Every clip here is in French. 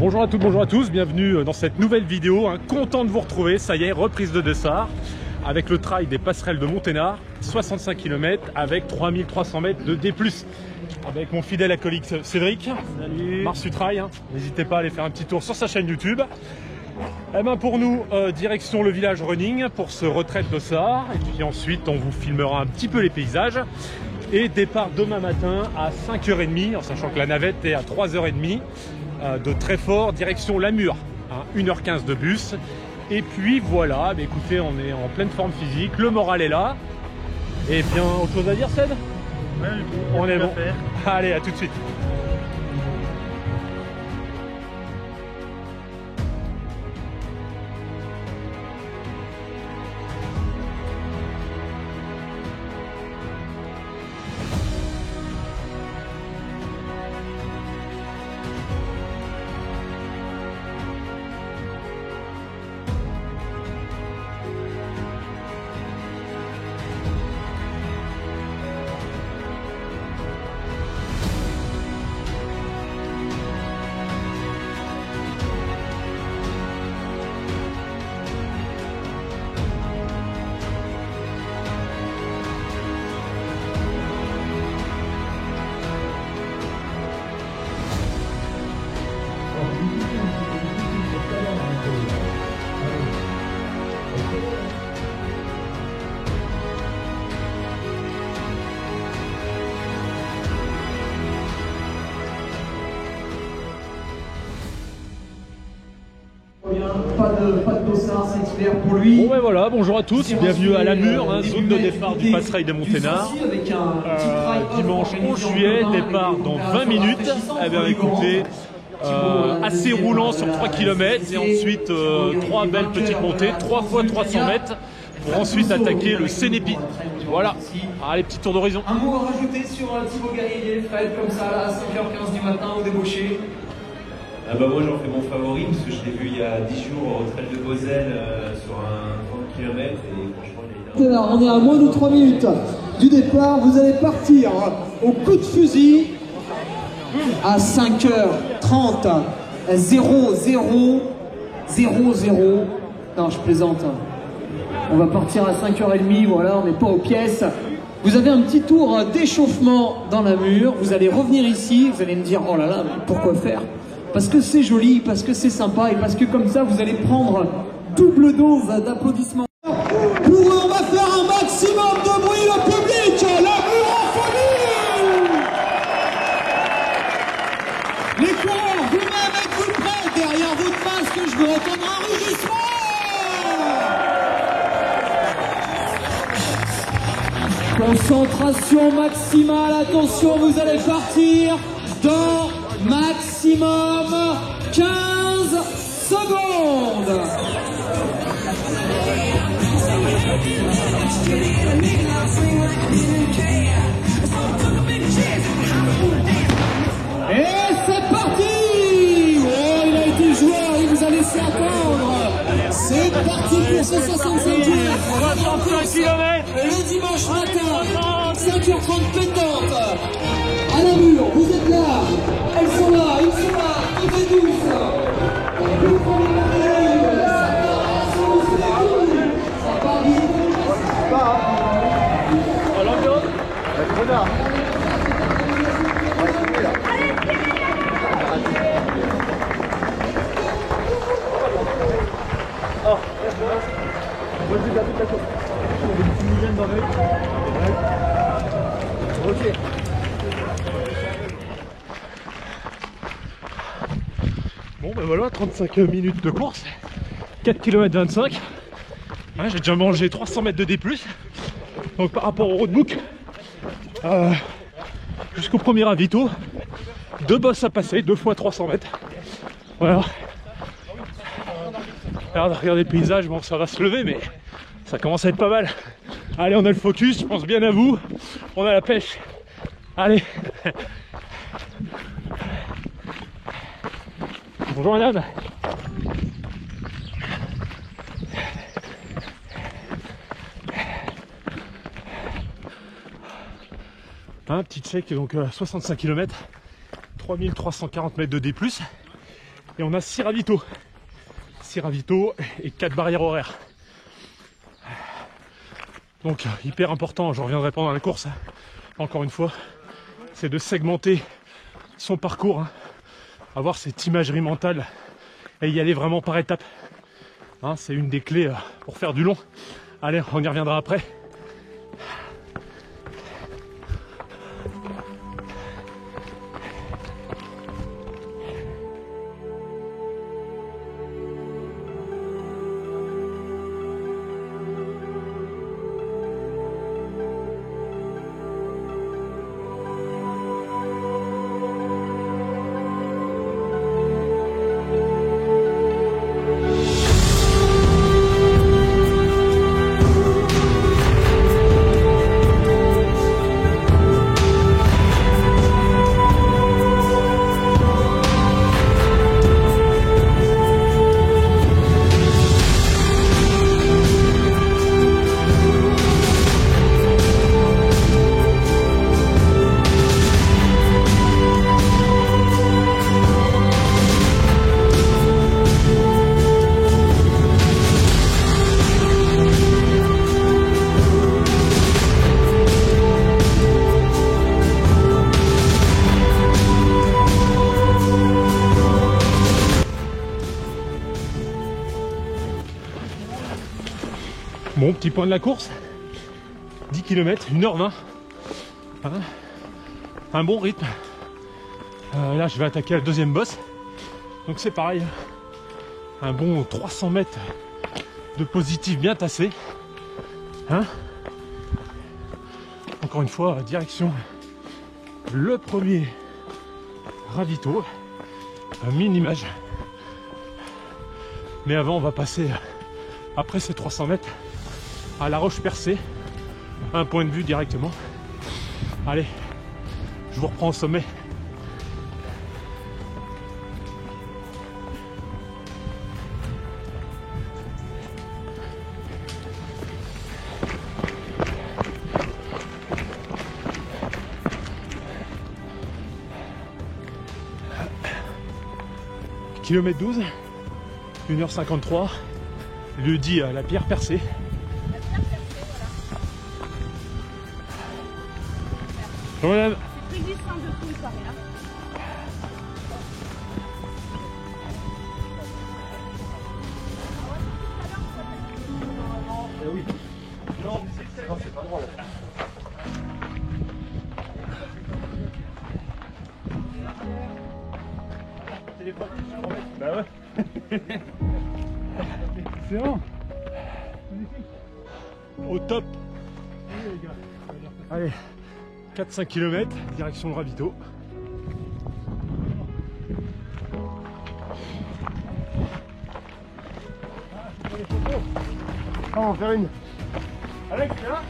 Bonjour à toutes, bonjour à tous, bienvenue dans cette nouvelle vidéo. Content de vous retrouver, ça y est, reprise de Dessart avec le trail des passerelles de Monténard, 65 km avec 3300 mètres de D+. Avec mon fidèle acolyte Cédric. Salut. Marsu Trail, n'hésitez pas à aller faire un petit tour sur sa chaîne YouTube. Et ben pour nous, direction le village running pour ce retrait de Dessart. Et puis ensuite, on vous filmera un petit peu les paysages. Et départ demain matin à 5h30, en sachant que la navette est à 3h30 de Treffort, direction Lamur. 1h15 de bus. Et puis voilà, bah écoutez, on est en pleine forme physique, le moral est là. Et bien, autre chose à dire, Ced? Ouais, on est bon. Allez, à tout de suite. Pas de Dessart cet hiver pour lui. Bon ben voilà, bonjour à tous, bienvenue à Lamur, zone de départ du passerelle de Monténard. Dimanche 11 juillet, départ dans 20 minutes. Eh bien écoutez, assez roulant sur 3 km et ensuite 3 belles petites montées, 3 fois 300 mètres pour ensuite attaquer le Sénépi. Voilà, allez, petit tour d'horizon. Un mot à rajouter sur Thibaut Garillier, Fred, comme ça là, à 5h15 du matin au débauché. Ah bah moi j'en fais mon favori parce que je l'ai vu il y a 10 jours au retraite de Gozelle sur un 30 km et franchement il est On est à moins de 3 minutes du départ, vous allez partir au coup de fusil à 5h30 0 0 0 0. Non, je plaisante. On va partir à 5h30, voilà, on n'est pas aux pièces. Vous avez un petit tour d'échauffement dans la mur, vous allez revenir ici, vous allez me dire oh là là, mais pourquoi faire? Parce que c'est joli, parce que c'est sympa et parce que comme ça vous allez prendre double dose d'applaudissements. On va faire un maximum de bruit, le public, la mur en folie. Les coureurs, vous-même êtes-vous prêts? Derrière votre masque, je veux entendre un rugissement. Concentration maximale, attention, vous allez partir dans maximum 15 secondes. Et c'est parti. Oh, il a été joueur, il vous a laissé attendre. C'est parti pour ce 65 km. Le dimanche matin, 5h30 pétante. À la mur, vous êtes là. Elles sont là, ils sont là, toutes et tous. Ok. Bon ben voilà, 35 minutes de course, 4 km 25. J'ai déjà mangé 300 mètres de D+. Donc par rapport au roadbook, jusqu'au premier ravito, 2 bosses à passer, 2 fois 300 mètres. Voilà. Regardez le paysage, bon ça va se lever mais ça commence à être pas mal. Allez, on a le focus, je pense bien à vous. On a la pêche. Allez. Bonjour madame. Petit check, donc 65 km, 3340 mètres de D+. Et on a 6 ravitaux. 6 ravitaux et 4 barrières horaires. Donc hyper important, je reviendrai pendant la course, encore une fois, c'est de segmenter son parcours, hein, avoir cette imagerie mentale et y aller vraiment par étapes. Hein, c'est une des clés pour faire du long. Allez, on y reviendra après. Bon, petit point de la course, 10 km, 1h20, hein, un bon rythme. Là je vais attaquer la deuxième bosse, donc c'est pareil, un bon 300 mètres de positif bien tassé, hein. Encore une fois, direction le premier ravito, un mini-image. Mais avant on va passer, après ces 300 mètres, à la roche percée, un point de vue directement. Allez, je vous reprends au sommet. Kilomètre 12, 1h53, lieu dit à la pierre percée. Madame. C'est très glissant de tout, il paraît, hein. Oui. Non, c'est pas drôle. Bah ouais. C'est bon. Au top. Allez. 4-5 km, direction le ravito. Ah, on va faire une. Alex, t'es là?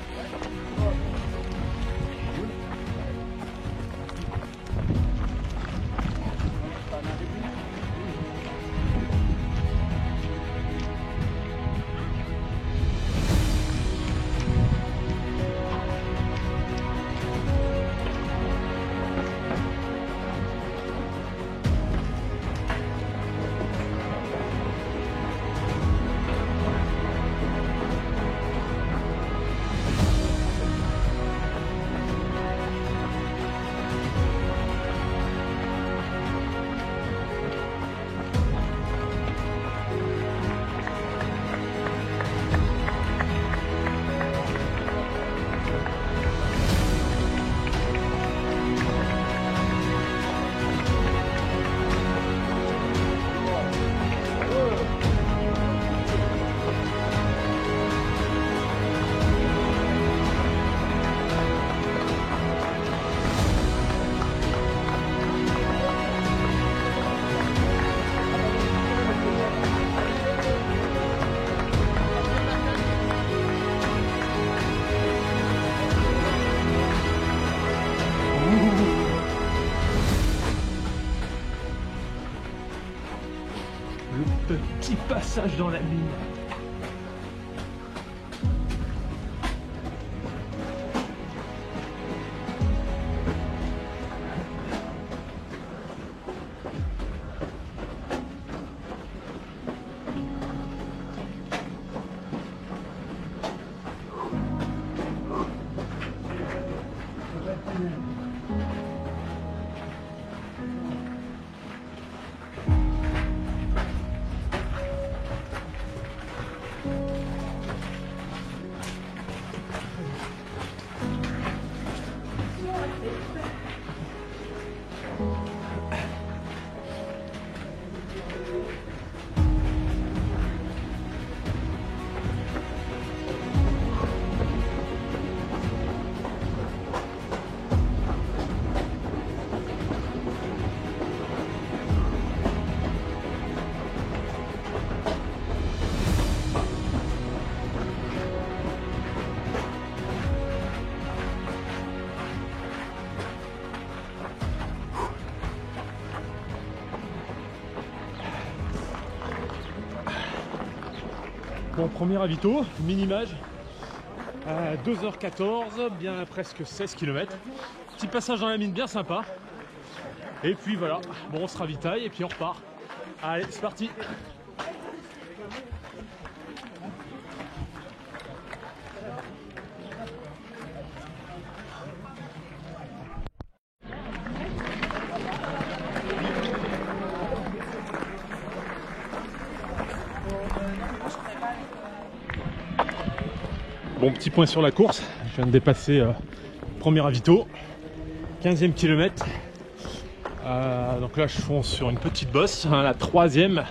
Le petit passage dans la mine. Bon, premier ravito, mini-mage, 2h14, bien presque 16 km. Petit passage dans la mine bien sympa. Et puis voilà, bon, on se ravitaille et puis on repart. Allez, c'est parti. Bon, petit point sur la course, je viens de dépasser premier ravito, 15e kilomètre. Donc là je fonce sur une petite bosse, hein, la troisième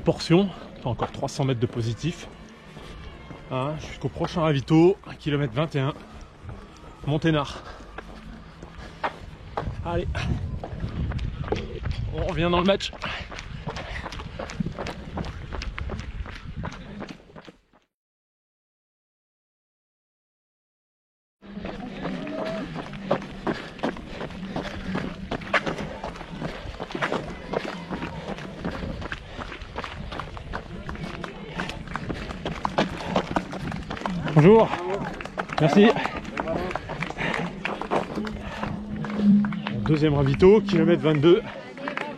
portion, encore 300 mètres de positif, hein, jusqu'au prochain ravito, 1 km 21, Monténard. Allez, on revient dans le match. Bonjour, merci. Deuxième ravito, kilomètre 22,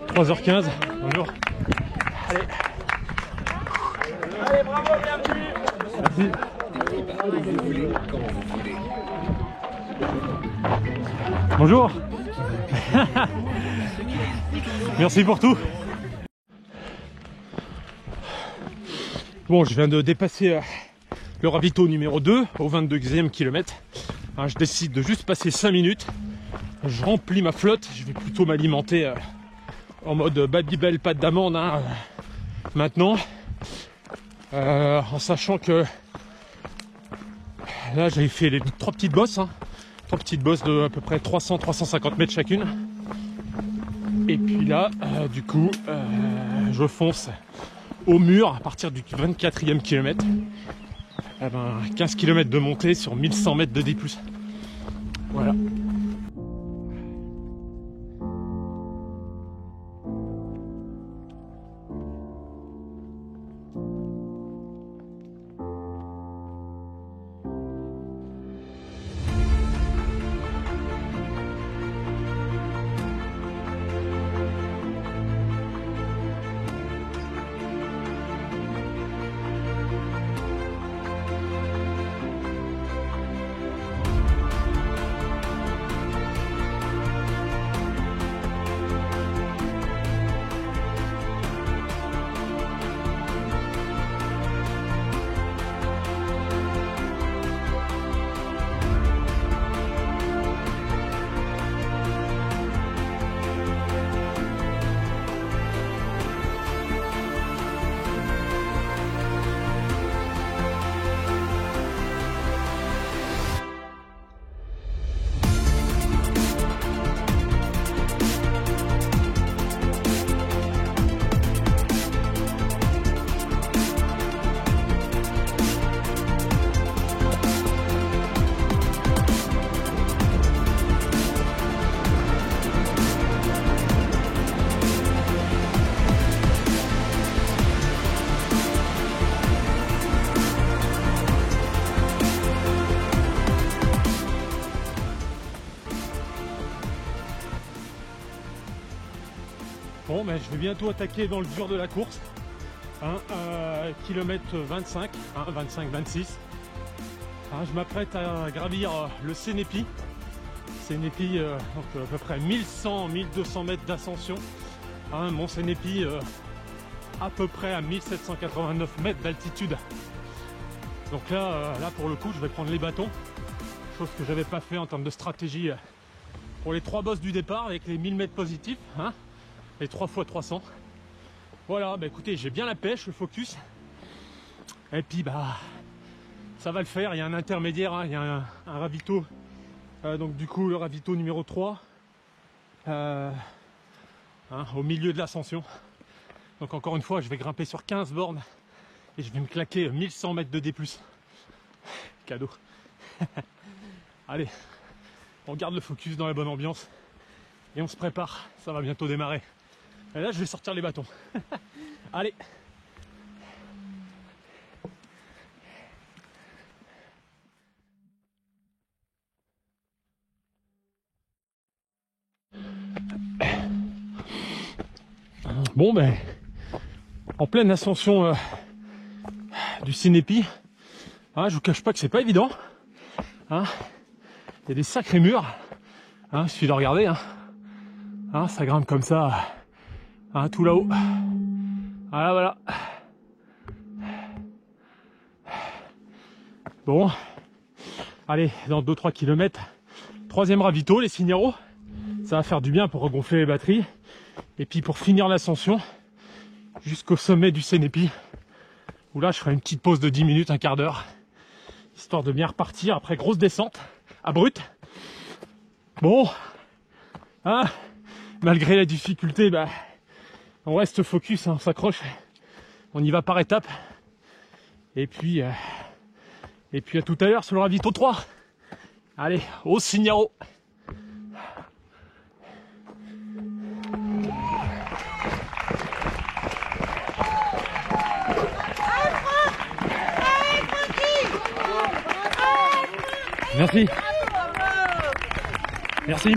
3h15. Bonjour. Allez. Allez, bravo, bienvenue. Merci. Bonjour. Merci pour tout. Bon, je viens de dépasser le ravito numéro 2 au 22e kilomètre. Je décide de juste passer 5 minutes. Je remplis ma flotte. Je vais plutôt m'alimenter en mode Babybel, pâte d'amande maintenant. En sachant que là j'avais fait les 3 petites bosses. 3 petites bosses de à peu près 300-350 mètres chacune. Et puis là, du coup, je fonce au mur à partir du 24e kilomètre. 15 km de montée sur 1100 mètres de D+. Voilà. Bon, mais je vais bientôt attaquer dans le dur de la course. Kilomètre 25, 25-26. Je m'apprête à gravir le Sénépi. Sénépi, donc à peu près 1100-1200 mètres d'ascension. Mont Sénépi, à peu près à 1789 mètres d'altitude. Donc là, pour le coup, je vais prendre les bâtons. Chose que j'avais pas fait en termes de stratégie pour les 3 bosses du départ avec les 1000 mètres positifs. Les 3 x 300. Voilà, écoutez, j'ai bien la pêche, le focus. Et puis ça va le faire. Il y a un intermédiaire, il y a un ravito. Donc du coup le ravito numéro 3 au milieu de l'ascension. Donc encore une fois, je vais grimper sur 15 bornes et je vais me claquer 1100 mètres de D+. Cadeau. Allez, on garde le focus dans la bonne ambiance et on se prépare, ça va bientôt démarrer. Et là je vais sortir les bâtons. Allez. Bon ben, en pleine ascension du Sinépi, hein, je vous cache pas que c'est pas évident. Hein, il y a des sacrés murs. Hein, il suffit de regarder. Hein. Hein, ça grimpe comme ça, hein, tout là-haut. Voilà, voilà. Bon, allez, dans 2-3 km, troisième ravito, les Signaros. Ça va faire du bien pour regonfler les batteries. Et puis pour finir l'ascension, jusqu'au sommet du Sinépi, où là je ferai une petite pause de 10 minutes, un quart d'heure, histoire de bien repartir après grosse descente, abrupte. Bon, hein, malgré la difficulté, bah, on reste focus, hein, on s'accroche, on y va par étapes. Et puis à tout à l'heure sur le ravito 3. Allez, au Signaro. Merci. Merci.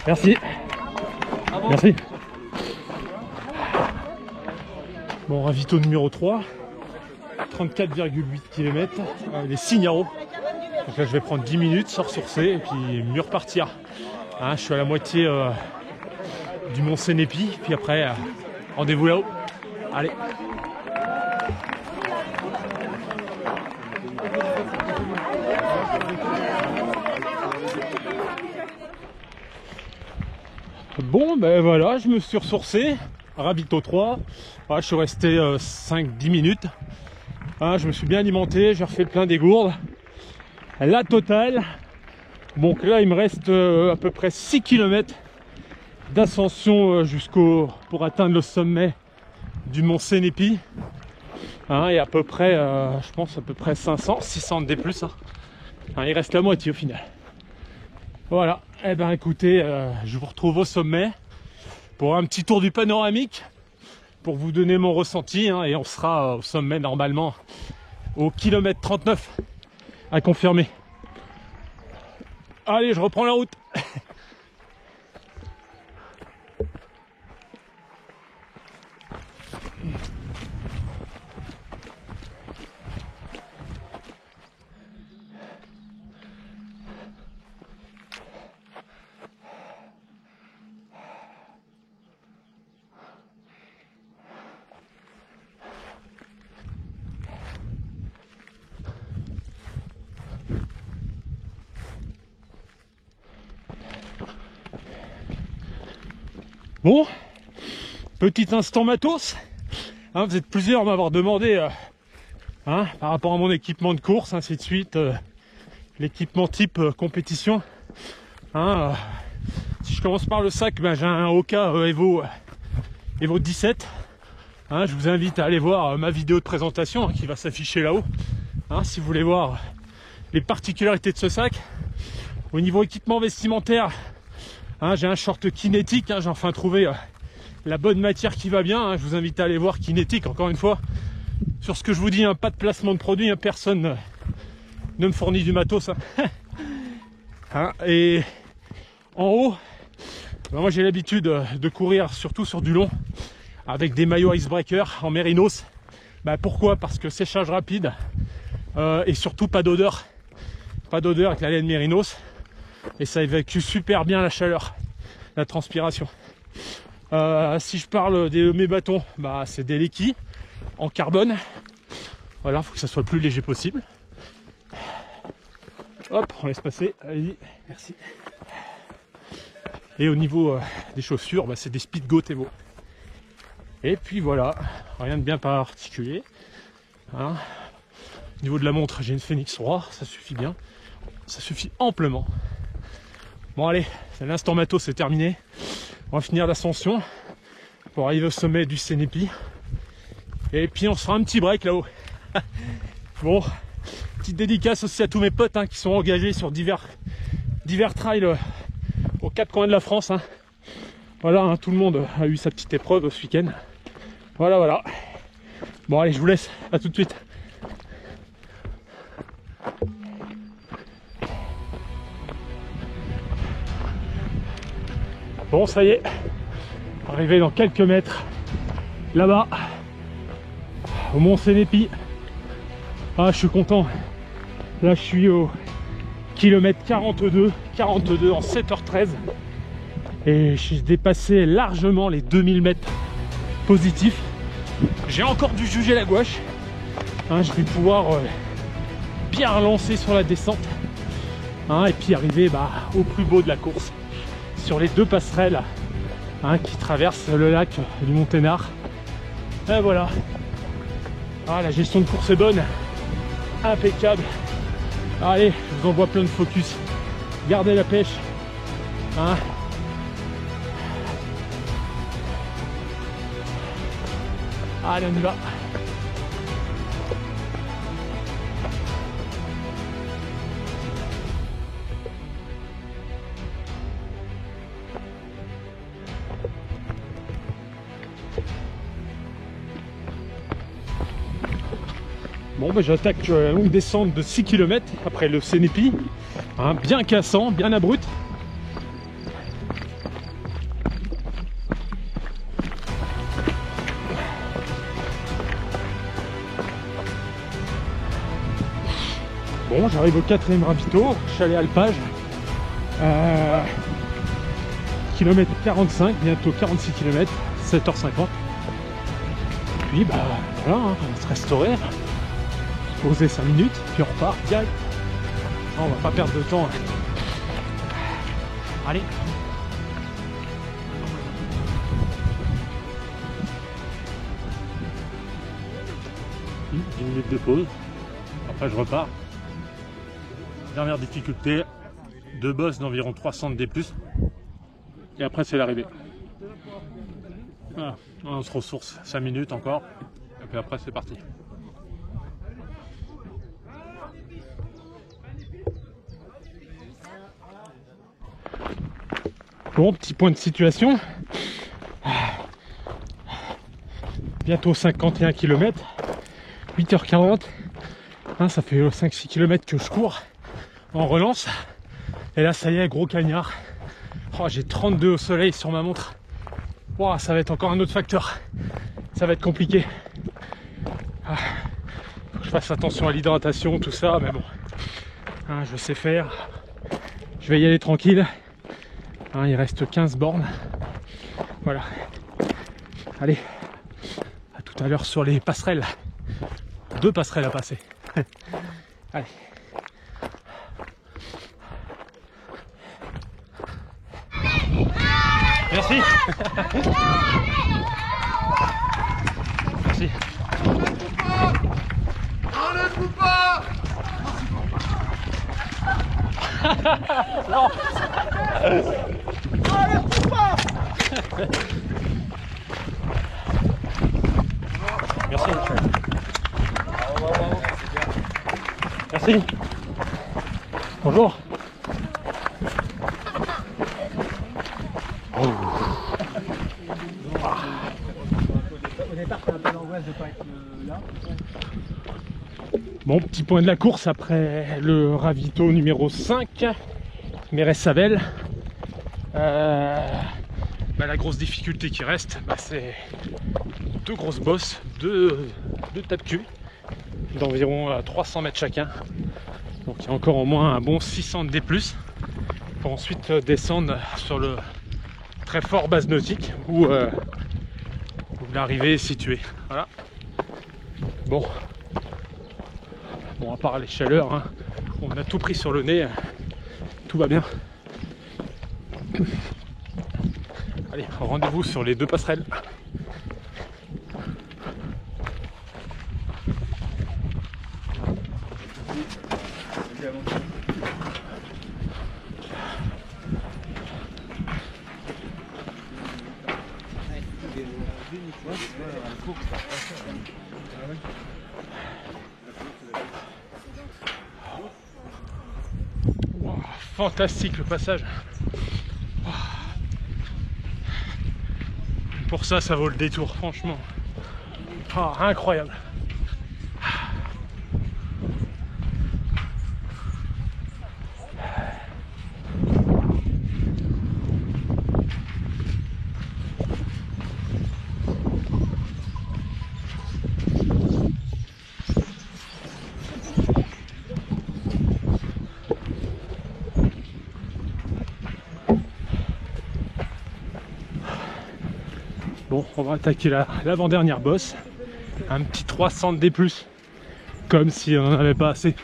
Merci. Merci. Bon, ravito numéro 3. 34,8 km. Les Signaros. Donc là, je vais prendre 10 minutes, se ressourcer et puis mieux repartir. Hein, je suis à la moitié du mont Sinépi. Puis après, rendez-vous là-haut. Allez. Bon, ben voilà, je me suis ressourcé. Ravito 3. Ah, je suis resté 5-10 minutes. Ah, je me suis bien alimenté, j'ai refait le plein des gourdes. La totale. Donc là, il me reste à peu près 6 km d'ascension pour atteindre le sommet du mont Sinépi. Hein, et à peu près, je pense à peu près 600 D+. Hein. Hein, il reste la moitié au final. Voilà, eh ben écoutez, je vous retrouve au sommet pour un petit tour du panoramique, pour vous donner mon ressenti, hein, et on sera au sommet normalement au kilomètre 39 à confirmer. Allez, je reprends la route. Bon, petit instant matos. Hein, vous êtes plusieurs à m'avoir demandé hein, par rapport à mon équipement de course, ainsi de suite, l'équipement type compétition. Hein, si je commence par le sac, ben, j'ai un Oka Evo 17. Hein, je vous invite à aller voir ma vidéo de présentation hein, qui va s'afficher là-haut. Hein, si vous voulez voir les particularités de ce sac. Au niveau équipement vestimentaire, hein, j'ai un short kinétique, hein, j'ai enfin trouvé la bonne matière qui va bien. Hein, je vous invite à aller voir Kinétique, encore une fois. Sur ce que je vous dis, hein, pas de placement de produit, hein, personne ne me fournit du matos. Hein. Hein, et en haut, ben moi j'ai l'habitude de courir surtout sur du long, avec des maillots icebreaker en mérinos. Ben pourquoi? Parce que séchage rapide et surtout pas d'odeur. Pas d'odeur avec la laine mérinos. Et ça évacue super bien la chaleur, la transpiration. Si je parle de mes bâtons, bah, c'est des Leki en carbone. Voilà, il faut que ça soit le plus léger possible. Hop, on laisse passer. Allez-y, merci. Et au niveau des chaussures, bah, c'est des Speedgoat Evo. Et puis voilà, rien de bien particulier. Hein. Au niveau de la montre, j'ai une Phoenix 3, ça suffit bien. Ça suffit amplement. Bon allez, l'instant matos c'est terminé. On va finir l'ascension pour arriver au sommet du Sinépi. Et puis on se fera un petit break là-haut. Bon, petite dédicace aussi à tous mes potes hein, qui sont engagés sur divers trails aux quatre coins de la France. Hein. Voilà, hein, tout le monde a eu sa petite épreuve ce week-end. Voilà, voilà. Bon allez, je vous laisse, à tout de suite. Bon, ça y est, arrivé dans quelques mètres, là-bas, au Mont Sénépi. Ah, je suis content. Là, je suis au kilomètre 42 en 7h13. Et j'ai dépassé largement les 2000 mètres positifs. J'ai encore dû juger la gouache. Hein, je vais pouvoir bien relancer sur la descente. Hein, et puis arriver au plus beau de la course. Sur les deux passerelles qui traversent le lac du Monténard. Et voilà. Ah, la gestion de course est bonne. Impeccable. Allez, je vous envoie plein de focus. Gardez la pêche. Hein. Allez, on y va. Bon, j'attaque une longue descente de 6 km après le Sénépi, hein, bien cassant, bien abrupt. Bon, j'arrive au 4e ravito, chalet alpage, kilomètre 45, bientôt 46 km, 7h50. Puis voilà, hein, on va se restaurer. Poser 5 minutes, puis on repart direct. On va pas perdre de temps. Allez. 10 minutes de pause. Après je repars. Dernière difficulté, 2 bosses d'environ 300 de D+. Et après c'est l'arrivée. Voilà. On se ressource 5 minutes encore. Et puis après c'est parti. Bon, petit point de situation. Bientôt 51 km. 8h40. Hein, ça fait 5-6 km que je cours en relance. Et là, ça y est, gros cagnard. Oh, j'ai 32 au soleil sur ma montre. Wow, ça va être encore un autre facteur. Ça va être compliqué. Faut que je fasse attention à l'hydratation, tout ça, mais bon. Hein, je sais faire. Je vais y aller tranquille. Hein, il reste 15 bornes. Voilà. Allez. À tout à l'heure sur les passerelles. 2 passerelles à passer. Allez. Merci. Merci. Enlève-vous pas. Non. Enlève-vous pas. Merci. Merci. Bonjour. Bon, petit point de la course après le ravito numéro 5, Mérès-Savel. La grosse difficulté qui reste, c'est 2 grosses bosses, 2 tape-cul d'environ 300 mètres chacun. Donc il y a encore au moins un bon 600 de D+, pour ensuite descendre sur le très fort base nautique où l'arrivée est située. Voilà. Bon, à part les chaleurs, hein, on a tout pris sur le nez, tout va bien. Allez, rendez-vous sur les 2 passerelles. Wow, fantastique le passage. Wow. Pour ça, ça vaut le détour, franchement. Oh, incroyable. Bon, on va attaquer l'avant-dernière bosse. Un petit 300 de D+. Comme si on n'en avait pas assez.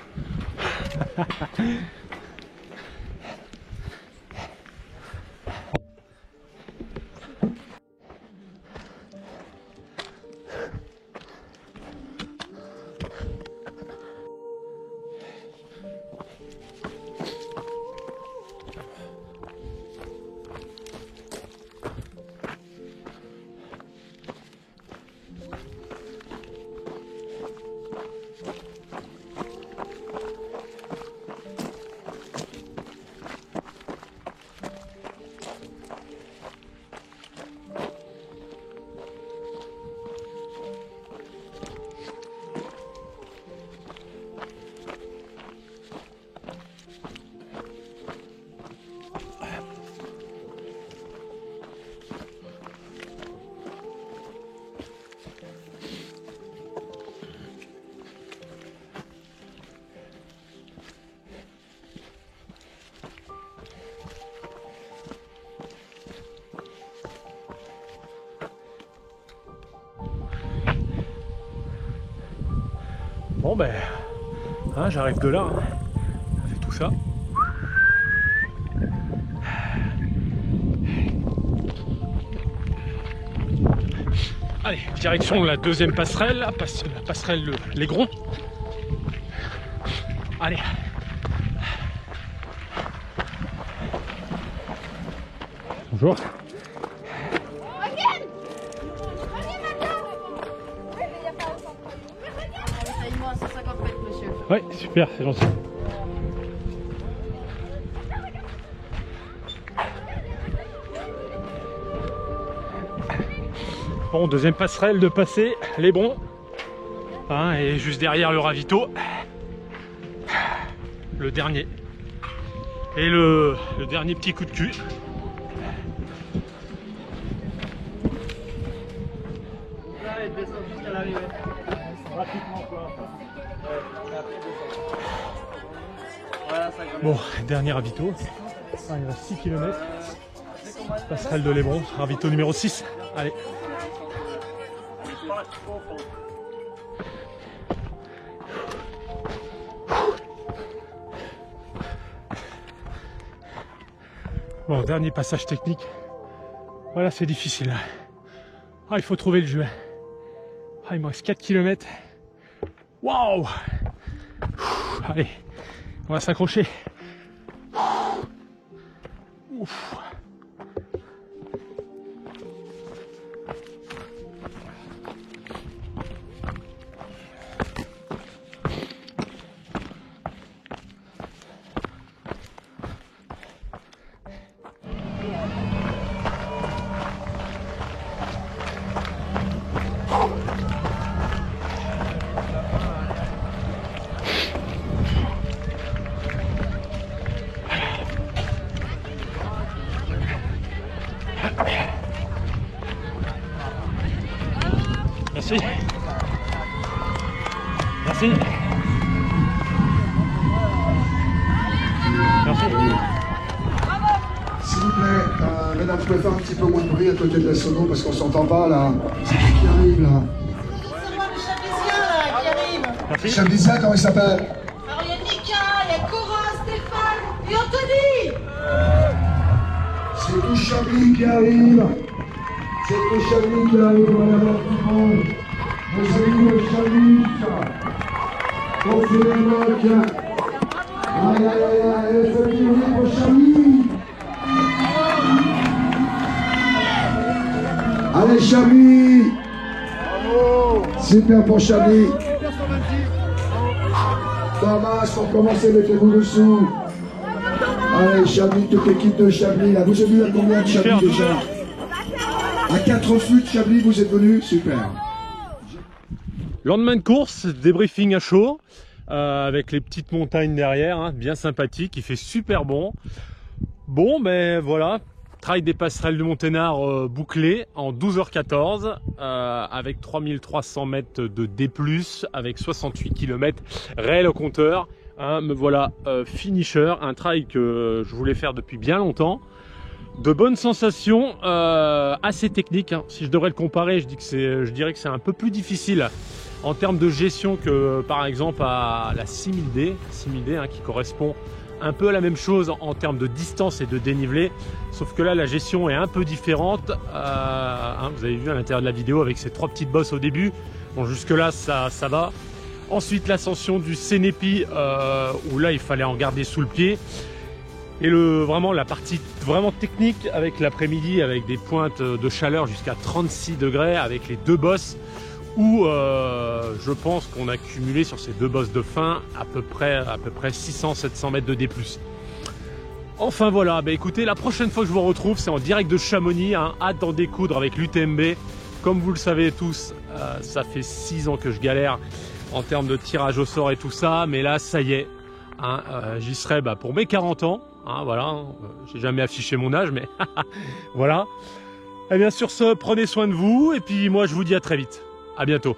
Bon ben, hein, j'arrive de là, hein. Ça fait tout ça. Allez, direction la deuxième passerelle, la passerelle l'Aigron. Allez. Bonjour. Ouais, super, c'est gentil. Bon, deuxième passerelle de passer, l'Aigron. Hein, et juste derrière le ravito. Le dernier. Et le dernier petit coup de cul. Bon, dernier ravito. Ah, il reste 6 km. Passerelle de l'Aigron, ravito numéro 6. Allez. Bon, dernier passage technique. Voilà, c'est difficile. Ah, il faut trouver le jeu. Ah, il me reste 4 km. Waouh! Allez, on va s'accrocher. Ouf. Merci. Merci. Merci. S'il vous plaît, mesdames, vous pouvez faire un petit peu moins de bruit à côté de la sono parce qu'on s'entend pas là. C'est qui arrive là? C'est moi le Chablisien là qui arrive. Merci. Chablisien, comment il s'appelle? Alors il y a Nika, il y a Cora, Stéphane et Anthony. C'est tout Chablis qui arrive. C'est tout Chablis qui arrive, madame tout le monde. Nos amis de Chablis. On fait les moques. Aïe aïe aïe aïe, faites du bruit pour Chablis. Allez Chablis. Super pour Chablis. Thomas, pour commencer, mettez-vous dessous. Allez, Chablis, toute l'équipe de Chablis, là. Vous êtes venu à combien de Chablis déjà? À 4 flûtes Chablis, vous êtes venus? Super. Lendemain de course, débriefing à chaud, avec les petites montagnes derrière, hein, bien sympathique, il fait super bon. Bon, ben voilà, trail des passerelles de Monténard bouclé en 12h14, avec 3300 mètres de D+, avec 68 km réel au compteur. Hein, me voilà finisher, un trail que je voulais faire depuis bien longtemps. De bonnes sensations, assez techniques. Hein. Si je devrais le comparer, je dirais que c'est un peu plus difficile en termes de gestion que par exemple à la 6000D, hein, qui correspond un peu à la même chose en termes de distance et de dénivelé. Sauf que là, la gestion est un peu différente. Hein, vous avez vu à l'intérieur de la vidéo avec ces 3 petites bosses au début. Bon, jusque là, ça va. Ensuite, l'ascension du Cenepi, où là, il fallait en garder sous le pied. Et vraiment la partie vraiment technique avec l'après-midi, avec des pointes de chaleur jusqu'à 36 degrés, avec les 2 bosses, où je pense qu'on a cumulé sur ces 2 bosses de fin à peu près 600-700 mètres de D+. Enfin voilà, bah écoutez, la prochaine fois que je vous retrouve, c'est en direct de Chamonix, hein, hâte d'en découdre avec l'UTMB. Comme vous le savez tous, ça fait 6 ans que je galère en termes de tirage au sort et tout ça, mais là, ça y est, hein, j'y serai pour mes 40 ans. Hein, voilà, j'ai jamais affiché mon âge, mais voilà. Et bien sur ce, prenez soin de vous, et puis moi je vous dis à très vite. À bientôt.